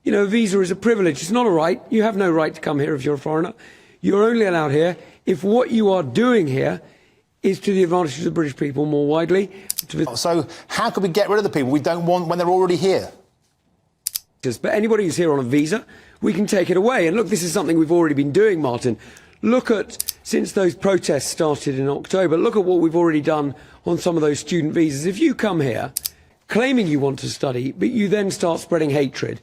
You know, a visa is a privilege. It's not a right. You have no right to come here if you're a foreigner. You're only allowed here if what you are doing here is to the advantage of the British people more widely. So how could we get rid of the people we don't want when they're already here? But anybody who's here on a visa, we can take it away. And look, this is something we've already been doing, Martin. Look at, since those protests started in October, look at what we've already done on some of those student visas. If you come here claiming you want to study, but you then start spreading hatred,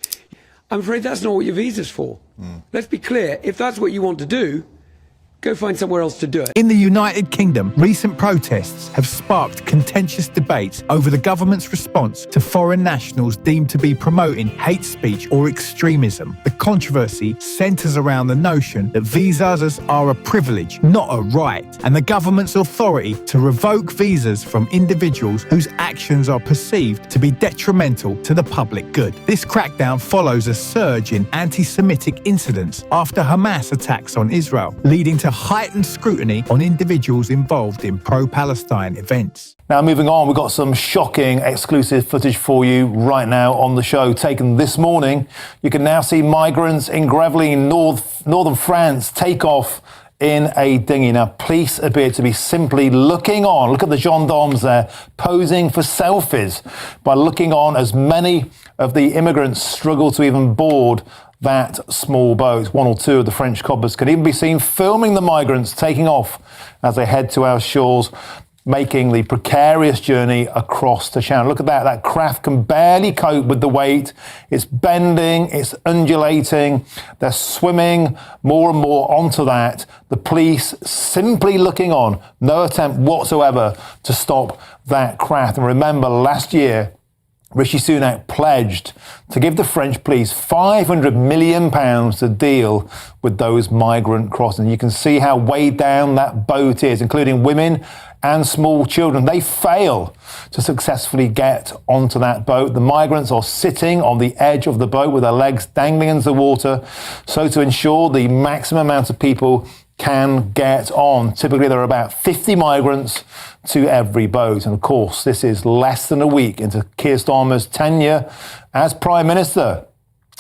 I'm afraid that's not what your visa's for. Let's be clear. If that's what you want to do, go find somewhere else to do it. In the United Kingdom, recent protests have sparked contentious debates over the government's response to foreign nationals deemed to be promoting hate speech or extremism. The controversy centres around the notion that visas are a privilege, not a right, and the government's authority to revoke visas from individuals whose actions are perceived to be detrimental to the public good. This crackdown follows a surge in anti-Semitic incidents after Hamas attacks on Israel, leading to heightened scrutiny on individuals involved in Pro Palestine events. Now, moving on, we've got some shocking exclusive footage for you right now on the show, taken this morning. You can now see migrants in Gravelines, northern France, take off in a dinghy. Now, police appear to be simply looking on. Look at the gendarmes there, posing for selfies by looking on as many of the immigrants struggle to even board that small boat. One or two of the French coppers can even be seen filming the migrants taking off as they head to our shores, making the precarious journey across the channel. Look at that. That craft can barely cope with the weight. It's bending, it's undulating. They're swimming more and more onto that. The police simply looking on. No attempt whatsoever to stop that craft. And remember, last year, Rishi Sunak pledged to give the French police £500 million to deal with those migrant crossings. You can see how weighed down that boat is, including women and small children. They fail to successfully get onto that boat. The migrants are sitting on the edge of the boat with their legs dangling into the water, so to ensure the maximum amount of people can get on. Typically, there are about 50 migrants to every boat. And of course, this is less than a week into Keir Starmer's tenure as Prime Minister.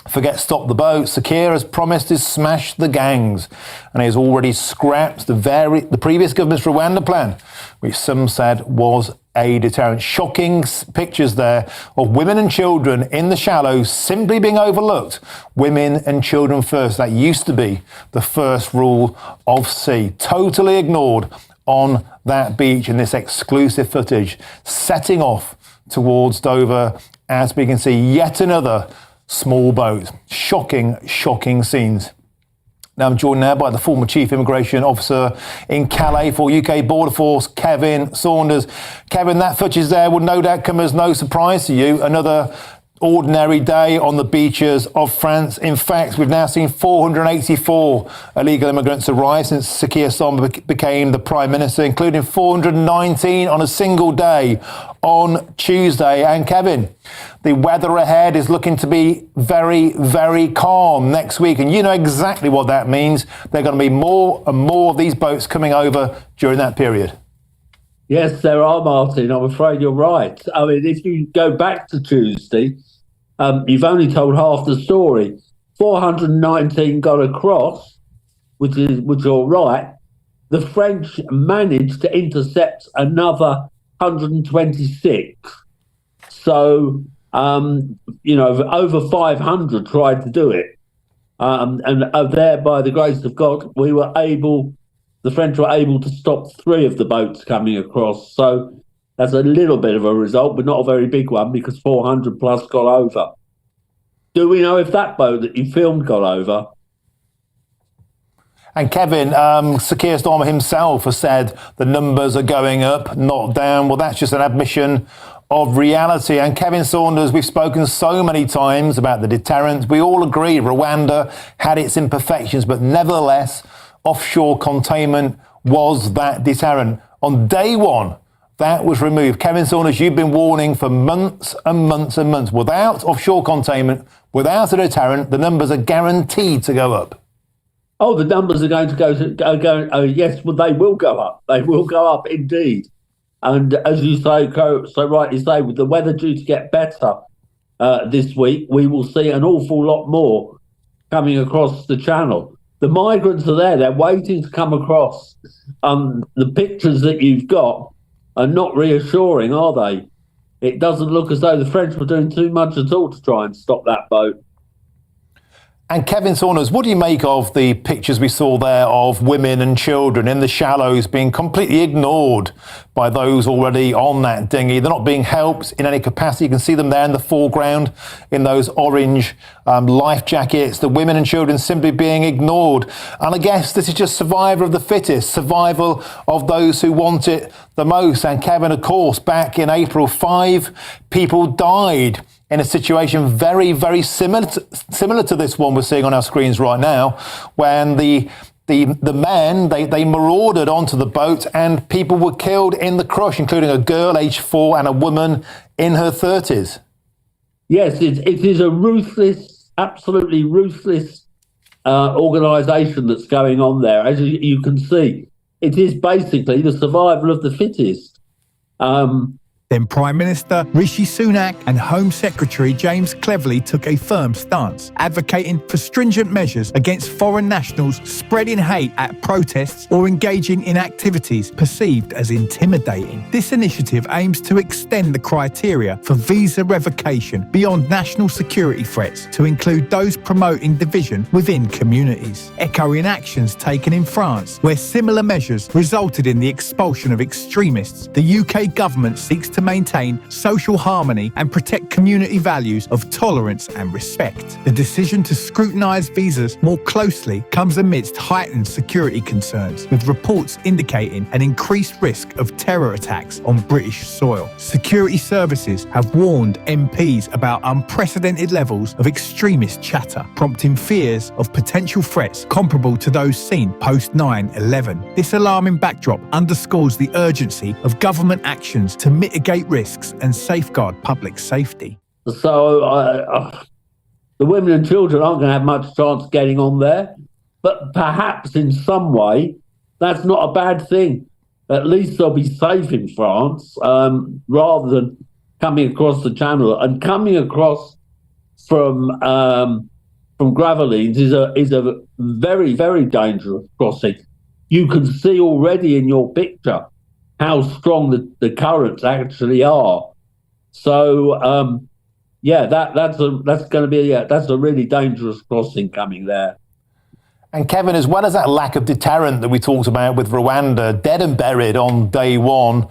Forget stop the boat. Sir Keir has promised to smash the gangs, and he has already scrapped the previous government's Rwanda plan, which some said was a deterrent. Shocking pictures there of women and children in the shallows simply being overlooked. Women and children first. That used to be the first rule of sea. Totally ignored on that beach in this exclusive footage, setting off towards Dover as we can see yet another small boat. Shocking, shocking scenes. Now I'm joined now by the former Chief Immigration Officer in Calais for UK Border Force, Kevin Saunders. Kevin, that footage there will no doubt come as no surprise to you. Another ordinary day on the beaches of France. In fact, we've now seen 484 illegal immigrants arrive since Sir Keir Starmer became the Prime Minister, including 419 on a single day on Tuesday. And Kevin, the weather ahead is looking to be very, very calm next week. And you know exactly what that means. There are going to be more and more of these boats coming over during that period. Yes, there are, Martin. I'm afraid you're right. I mean, if you go back to Tuesday, you've only told half the story. 419 got across, which is all right. The French managed to intercept another 126. So, over 500 tried to do it. And there, by the grace of God, the French were able to stop 3 of the boats coming across. So that's a little bit of a result, but not a very big one because 400 plus got over. Do we know if that boat that you filmed got over? And Kevin, Sir Keir Starmer himself has said the numbers are going up, not down. Well, that's just an admission of reality. And Kevin Saunders, we've spoken so many times about the deterrent. We all agree Rwanda had its imperfections, but nevertheless, offshore containment was that deterrent. On day one, that was removed. Kevin Saunders, you've been warning for months and months and months. Without offshore containment, without a deterrent, the numbers are guaranteed to go up. Oh, the numbers are going to go. Yes, well, they will go up. They will go up indeed. And as you say, so rightly say, with the weather due to get better, this week, we will see an awful lot more coming across the channel. The migrants are there. They're waiting to come across. The pictures that you've got are not reassuring, are they? It doesn't look as though the French were doing too much at all to try and stop that boat. And Kevin Saunders, what do you make of the pictures we saw there of women and children in the shallows being completely ignored by those already on that dinghy? They're not being helped in any capacity. You can see them there in the foreground in those orange life jackets. The women and children simply being ignored. And I guess this is just survival of the fittest, survival of those who want it the most. And Kevin, of course, back in April, 5 people died in a situation very, very similar to this one we're seeing on our screens right now, when the men, they marauded onto the boat and people were killed in the crush, including a girl aged 4 and a woman in her 30s. Yes, it is a ruthless, absolutely ruthless organisation that's going on there. As you can see, it is basically the survival of the fittest. Then Prime Minister Rishi Sunak and Home Secretary James Cleverly took a firm stance, advocating for stringent measures against foreign nationals spreading hate at protests or engaging in activities perceived as intimidating. This initiative aims to extend the criteria for visa revocation beyond national security threats to include those promoting division within communities, echoing actions taken in France, where similar measures resulted in the expulsion of extremists. The UK government seeks to maintain social harmony and protect community values of tolerance and respect. The decision to scrutinise visas more closely comes amidst heightened security concerns, with reports indicating an increased risk of terror attacks on British soil. Security services have warned MPs about unprecedented levels of extremist chatter, prompting fears of potential threats comparable to those seen post 9/11. This alarming backdrop underscores the urgency of government actions to mitigate risks and safeguard public safety. So the women and children aren't going to have much chance of getting on there, but perhaps in some way that's not a bad thing. At least they'll be safe in France, rather than coming across the channel. And coming across from Gravelines is a very, very dangerous crossing. You can see already in your picture how strong the currents actually are. So, that's going to be that's a really dangerous crossing coming there. And Kevin, as well as that lack of deterrent that we talked about with Rwanda, dead and buried on day one,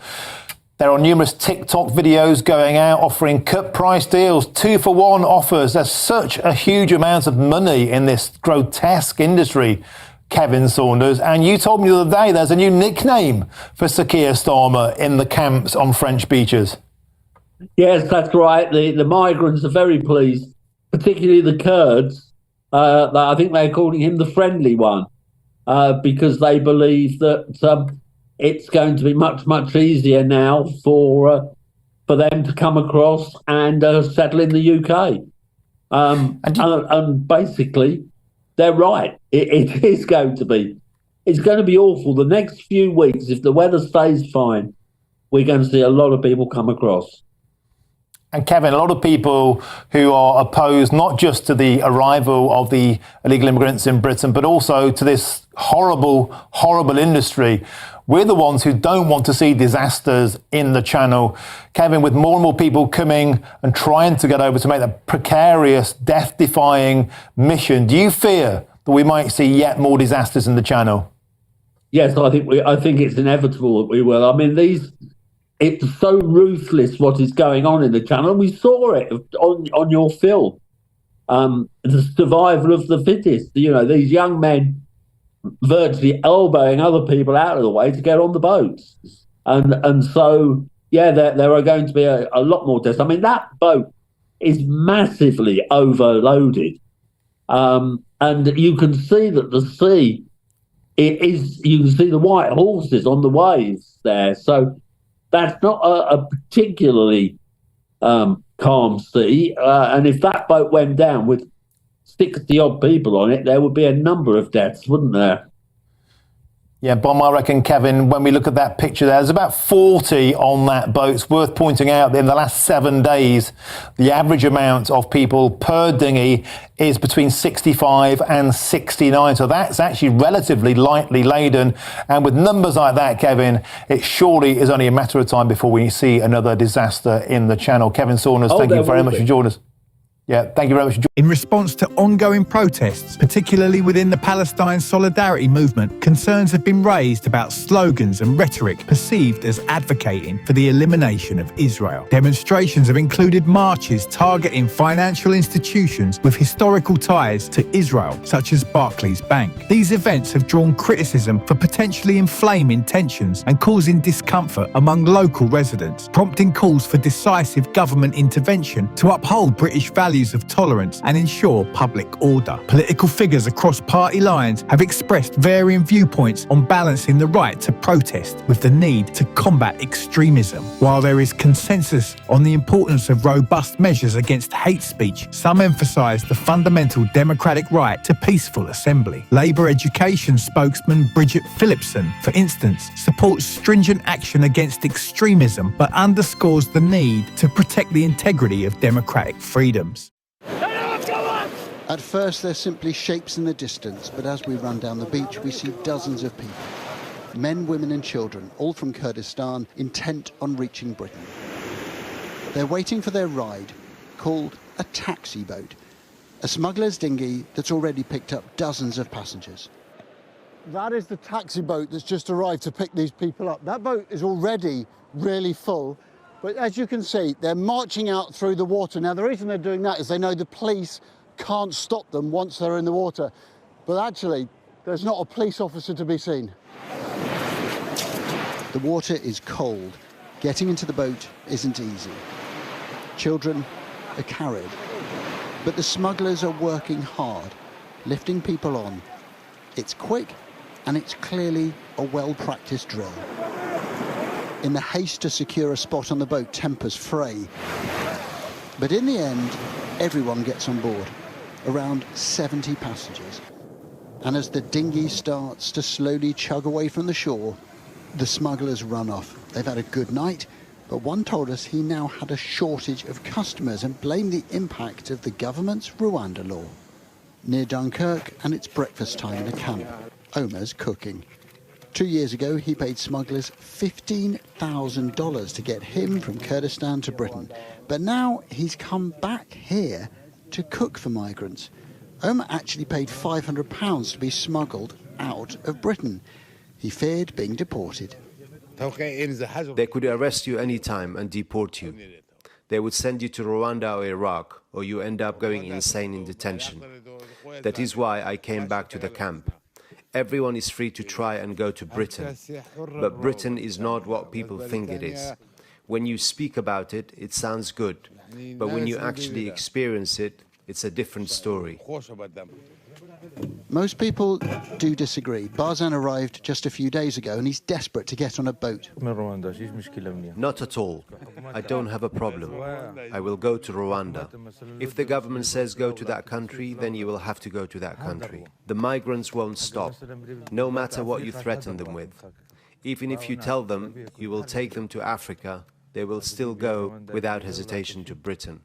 there are numerous TikTok videos going out offering cut price deals, 2-for-1 offers. There's such a huge amount of money in this grotesque industry, Kevin Saunders. And you told me the other day there's a new nickname for Sir Keir Starmer in the camps on French beaches. Yes, that's right. The migrants are very pleased, particularly the Kurds. I think they're calling him the friendly one, because they believe that it's going to be much, much easier now for them to come across and settle in the UK. And basically, they're right. It is going to be. It's going to be awful. The next few weeks, if the weather stays fine, we're going to see a lot of people come across. And Kevin, a lot of people who are opposed not just to the arrival of the illegal immigrants in Britain, but also to this horrible, horrible industry. We're the ones who don't want to see disasters in the Channel. Kevin, with more and more people coming and trying to get over to make that precarious, death-defying mission, do you fear that we might see yet more disasters in the Channel? Yes, I think it's inevitable that we will. I mean, it's so ruthless what is going on in the Channel. We saw it on your film, the survival of the fittest. You know, these young men virtually elbowing other people out of the way to get on the boats. And so, there are going to be a lot more deaths. I mean, that boat is massively overloaded. And you can see that the sea, you can see the white horses on the waves there. So that's not a particularly calm sea. And if that boat went down with 60-odd people on it, there would be a number of deaths, wouldn't there? Yeah, Bomb, I reckon, Kevin, when we look at that picture there's about 40 on that boat. It's worth pointing out that in the last 7 days, the average amount of people per dinghy is between 65 and 69. So that's actually relatively lightly laden. And with numbers like that, Kevin, it surely is only a matter of time before we see another disaster in the channel. Kevin Saunders, thank you very much for joining us. Yeah, thank you very much. In response to ongoing protests, particularly within the Palestine solidarity movement, concerns have been raised about slogans and rhetoric perceived as advocating for the elimination of Israel. Demonstrations have included marches targeting financial institutions with historical ties to Israel, such as Barclays Bank. These events have drawn criticism for potentially inflaming tensions and causing discomfort among local residents, prompting calls for decisive government intervention to uphold British values of tolerance and ensure public order. Political figures across party lines have expressed varying viewpoints on balancing the right to protest with the need to combat extremism. While there is consensus on the importance of robust measures against hate speech, some emphasise the fundamental democratic right to peaceful assembly. Labour education spokesman Bridget Phillipson, for instance, supports stringent action against extremism but underscores the need to protect the integrity of democratic freedoms. At first, they're simply shapes in the distance, but as we run down the beach, we see dozens of people. Men, women and children, all from Kurdistan, intent on reaching Britain. They're waiting for their ride, called a taxi boat, a smuggler's dinghy that's already picked up dozens of passengers. That is the taxi boat that's just arrived to pick these people up. That boat is already really full, but as you can see, they're marching out through the water. Now, the reason they're doing that is they know the police can't stop them once they're in the water. But actually, there's not a police officer to be seen. The water is cold. Getting into the boat isn't easy. Children are carried. But the smugglers are working hard, lifting people on. It's quick, and it's clearly a well-practiced drill. In the haste to secure a spot on the boat, tempers fray. But in the end, everyone gets on board. Around 70 passengers. And as the dinghy starts to slowly chug away from the shore, the smugglers run off. They've had a good night, but one told us he now had a shortage of customers and blamed the impact of the government's Rwanda law. Near Dunkirk, and it's breakfast time in a camp. Omar's cooking. 2 years ago, he paid smugglers $15,000 to get him from Kurdistan to Britain. But now he's come back here to cook for migrants. Omar actually paid £500 to be smuggled out of Britain. He feared being deported. They could arrest you any time and deport you. They would send you to Rwanda or Iraq, or you end up going insane in detention. That is why I came back to the camp. Everyone is free to try and go to Britain, but Britain is not what people think it is. When you speak about it, it sounds good, but when you actually experience it, it's a different story. Most people do disagree. Barzan arrived just a few days ago and he's desperate to get on a boat. Not at all. I don't have a problem. I will go to Rwanda. If the government says go to that country, then you will have to go to that country. The migrants won't stop, no matter what you threaten them with. Even if you tell them you will take them to Africa, they will still go without hesitation to Britain.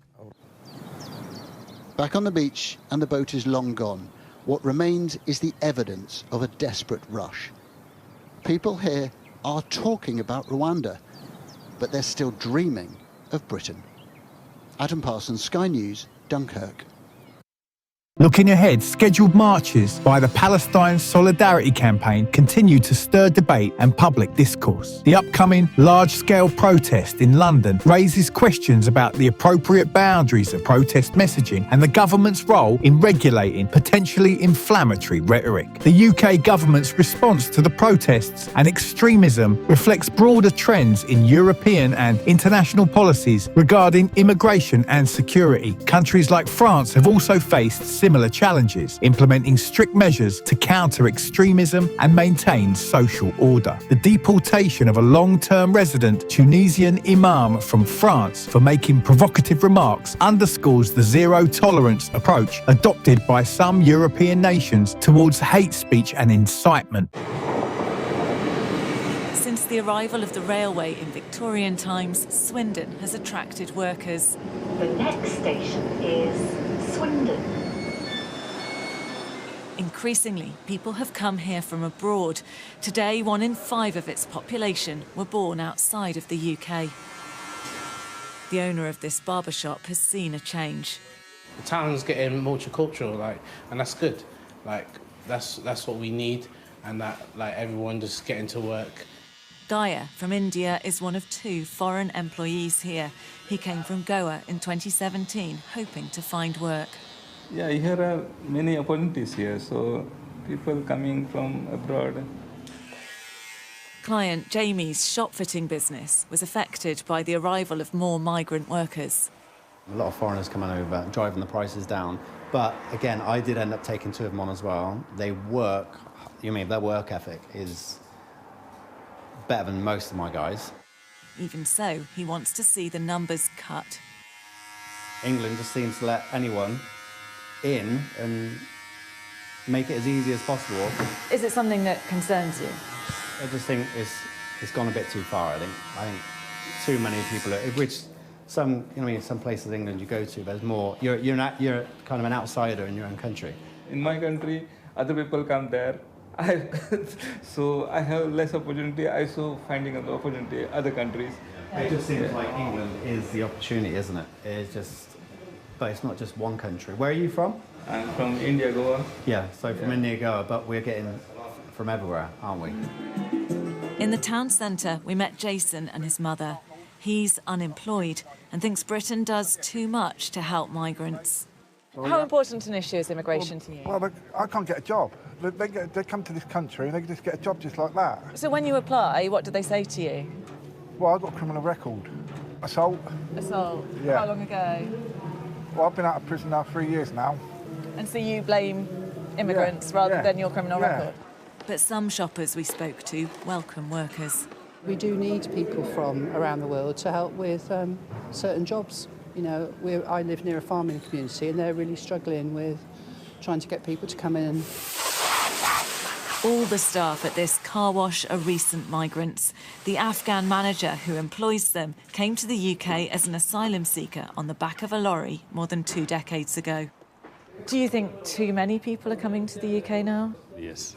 Back on the beach, and the boat is long gone. What remains is the evidence of a desperate rush. People here are talking about Rwanda, but they're still dreaming of Britain. Adam Parsons, Sky News, Dunkirk. Looking ahead, scheduled marches by the Palestine Solidarity Campaign continue to stir debate and public discourse. The upcoming large-scale protest in London raises questions about the appropriate boundaries of protest messaging and the government's role in regulating potentially inflammatory rhetoric. The UK government's response to the protests and extremism reflects broader trends in European and international policies regarding immigration and security. Countries like France have also faced similar challenges, implementing strict measures to counter extremism and maintain social order. The deportation of a long-term resident Tunisian imam from France for making provocative remarks underscores the zero-tolerance approach adopted by some European nations towards hate speech and incitement. the arrival of the railway in Victorian times, Swindon has attracted workers. The next station is Swindon. Increasingly, people have come here from abroad. Today, 1 in 5 of its population were born outside of the UK. The owner of this barber shop has seen a change. The town's getting multicultural, and that's good. That's what we need, and that everyone just getting to work. Gaya from India is one of 2 foreign employees here. He came from Goa in 2017, hoping to find work. Yeah, here are many opportunities here, so people coming from abroad. Client Jamie's shop fitting business was affected by the arrival of more migrant workers. A lot of foreigners coming over, driving the prices down. But again, I did end up taking 2 of them on as well. They work, their work ethic is better than most of my guys. Even so, he wants to see the numbers cut. England just seems to let anyone in and make it as easy as possible. Is it something that concerns you? I just think it's gone a bit too far, I think. I think too many people which some places in England you go to, there's more, you're kind of an outsider in your own country. In my country, other people come there. So I have less opportunity. I saw finding an opportunity in other countries. It just seems like England is the opportunity, isn't it? It's just, but it's not just one country. Where are you from? I'm from India, Goa. Yeah, so from India, Goa, but we're getting from everywhere, aren't we? In the town centre, we met Jason and his mother. He's unemployed and thinks Britain does too much to help migrants. How important an issue is immigration to you? Well, I can't get a job. They come to this country and they just get a job just like that. So when you apply, what do they say to you? Well, I've got a criminal record. Assault. Assault? Yeah. How long ago? Well, I've been out of prison now 3 years now. And so you blame immigrants rather than your criminal record? But some shoppers we spoke to welcome workers. We do need people from around the world to help with certain jobs. I live near a farming community and they're really struggling with trying to get people to come in. All the staff at this car wash are recent migrants. The Afghan manager who employs them came to the UK as an asylum seeker on the back of a lorry more than 2 decades ago. Do you think too many people are coming to the UK now? Yes.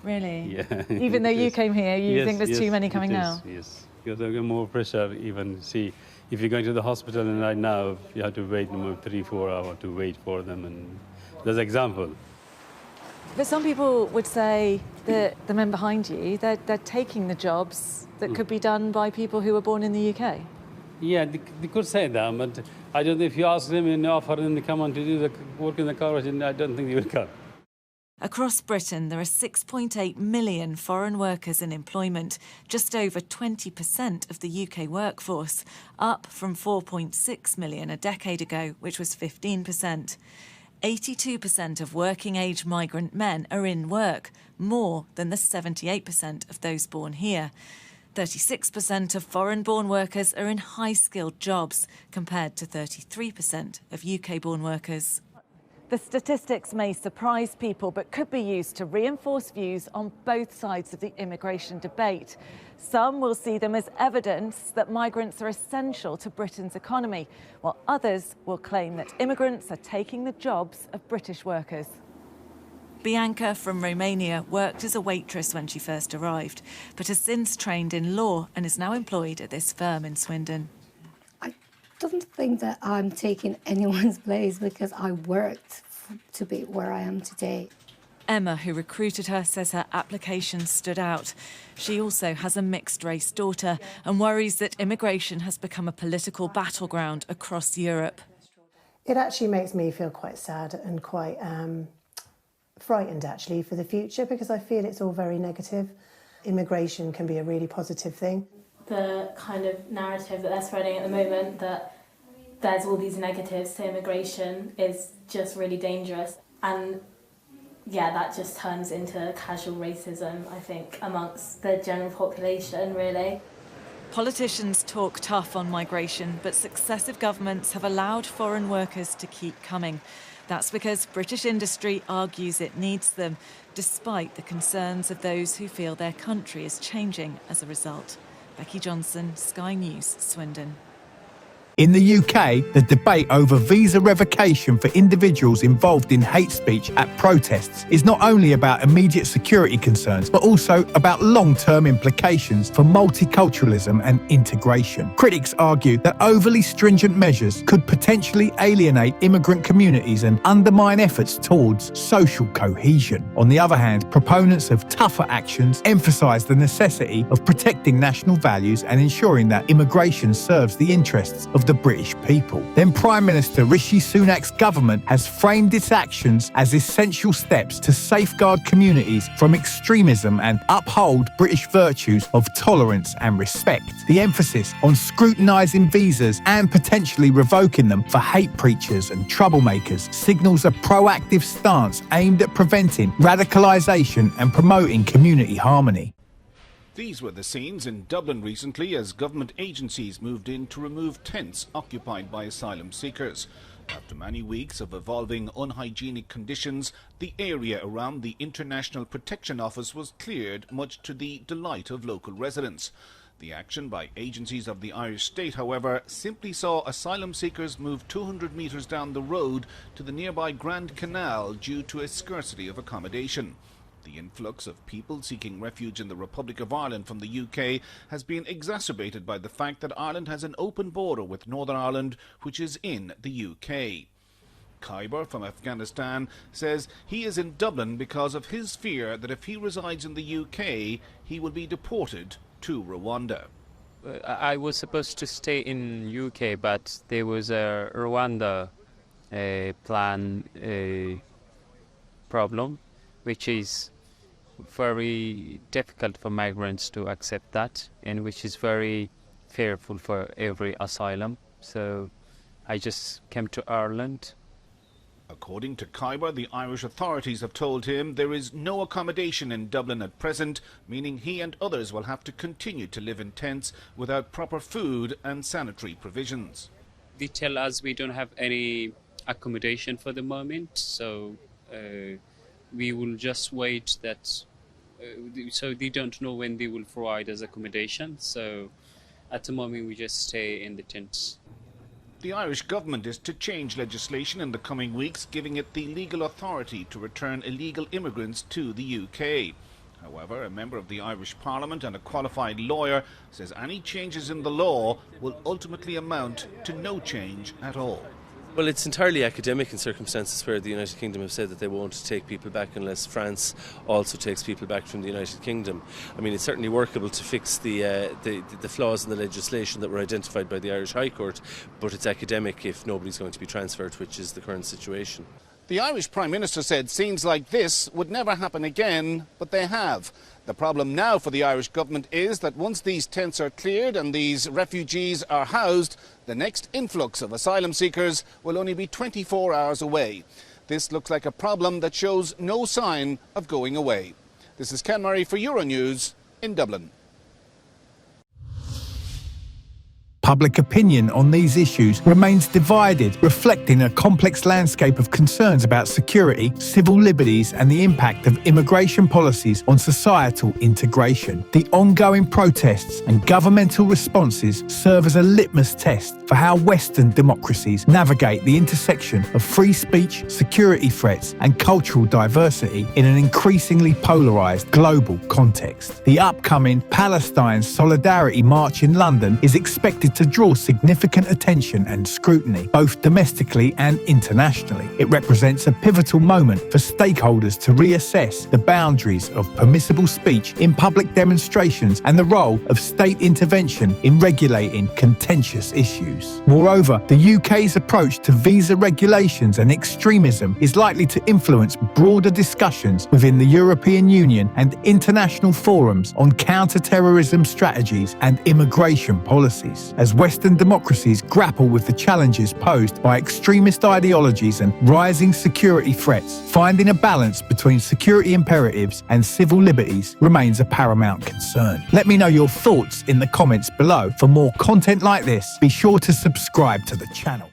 Really? Yeah. Even though you came here, you think there's too many coming now? Yes, because there's more pressure. Even see, if you're going to the hospital and right now, you have to wait 3-4 hours to wait for them, and there's an example. But some people would say that the men behind you, they're taking the jobs that could be done by people who were born in the UK. Yeah, they could say that, but I don't know if you ask them and offer them to come on to do the work in the car wash, I don't think they will come. Across Britain, there are 6.8 million foreign workers in employment, just over 20% of the UK workforce, up from 4.6 million a decade ago, which was 15%. 82% of working-age migrant men are in work, more than the 78% of those born here. 36% of foreign-born workers are in high-skilled jobs, compared to 33% of UK-born workers. The statistics may surprise people, but could be used to reinforce views on both sides of the immigration debate. Some will see them as evidence that migrants are essential to Britain's economy, while others will claim that immigrants are taking the jobs of British workers. Bianca from Romania worked as a waitress when she first arrived, but has since trained in law and is now employed at this firm in Swindon. I don't think that I'm taking anyone's place because I worked to be where I am today. Emma, who recruited her, says her application stood out. She also has a mixed-race daughter and worries that immigration has become a political battleground across Europe. It actually makes me feel quite sad and quite frightened, actually, for the future, because I feel it's all very negative. Immigration can be a really positive thing. The kind of narrative that they're spreading at the moment, that there's all these negatives to immigration, is just really dangerous. And yeah, that just turns into casual racism, I think, amongst the general population, really. Politicians talk tough on migration, but successive governments have allowed foreign workers to keep coming. That's because British industry argues it needs them, despite the concerns of those who feel their country is changing as a result. Becky Johnson, Sky News, Swindon. In the UK, the debate over visa revocation for individuals involved in hate speech at protests is not only about immediate security concerns, but also about long-term implications for multiculturalism and integration. Critics argue that overly stringent measures could potentially alienate immigrant communities and undermine efforts towards social cohesion. On the other hand, proponents of tougher actions emphasise the necessity of protecting national values and ensuring that immigration serves the interests of the British people. Then Prime Minister Rishi Sunak's government has framed its actions as essential steps to safeguard communities from extremism and uphold British virtues of tolerance and respect. The emphasis on scrutinising visas and potentially revoking them for hate preachers and troublemakers signals a proactive stance aimed at preventing radicalisation and promoting community harmony. These were the scenes in Dublin recently as government agencies moved in to remove tents occupied by asylum seekers. After many weeks of evolving unhygienic conditions, the area around the International Protection Office was cleared, much to the delight of local residents. The action by agencies of the Irish state, however, simply saw asylum seekers move 200 metres down the road to the nearby Grand Canal due to a scarcity of accommodation. The influx of people seeking refuge in the Republic of Ireland from the UK has been exacerbated by the fact that Ireland has an open border with Northern Ireland, which is in the UK. Khyber from Afghanistan says he is in Dublin because of his fear that if he resides in the UK, he will be deported to Rwanda. I was supposed to stay in UK, but there was a Rwanda plan problem, which is very difficult for migrants to accept that, and which is very fearful for every asylum. So I just came to Ireland. According to Khyber, the Irish authorities have told him there is no accommodation in Dublin at present, meaning he and others will have to continue to live in tents without proper food and sanitary provisions. They tell us we don't have any accommodation for the moment, so we will just wait that, so they don't know when they will provide us accommodation. So at the moment we just stay in the tents. The Irish government is to change legislation in the coming weeks, giving it the legal authority to return illegal immigrants to the UK. However, a member of the Irish Parliament and a qualified lawyer says any changes in the law will ultimately amount to no change at all. Well, it's entirely academic in circumstances where the United Kingdom have said that they won't take people back unless France also takes people back from the United Kingdom. I mean, it's certainly workable to fix the flaws in the legislation that were identified by the Irish High Court, but it's academic if nobody's going to be transferred, which is the current situation. The Irish Prime Minister said scenes like this would never happen again, but they have. The problem now for the Irish government is that once these tents are cleared and these refugees are housed, the next influx of asylum seekers will only be 24 hours away. This looks like a problem that shows no sign of going away. This is Ken Murray for Euronews in Dublin. Public opinion on these issues remains divided, reflecting a complex landscape of concerns about security, civil liberties, and the impact of immigration policies on societal integration. The ongoing protests and governmental responses serve as a litmus test for how Western democracies navigate the intersection of free speech, security threats, and cultural diversity in an increasingly polarised global context. The upcoming Palestine Solidarity March in London is expected to draw significant attention and scrutiny, both domestically and internationally. It represents a pivotal moment for stakeholders to reassess the boundaries of permissible speech in public demonstrations and the role of state intervention in regulating contentious issues. Moreover, the UK's approach to visa regulations and extremism is likely to influence broader discussions within the European Union and international forums on counter-terrorism strategies and immigration policies. As Western democracies grapple with the challenges posed by extremist ideologies and rising security threats, finding a balance between security imperatives and civil liberties remains a paramount concern. Let me know your thoughts in the comments below. For more content like this, be sure to subscribe to the channel.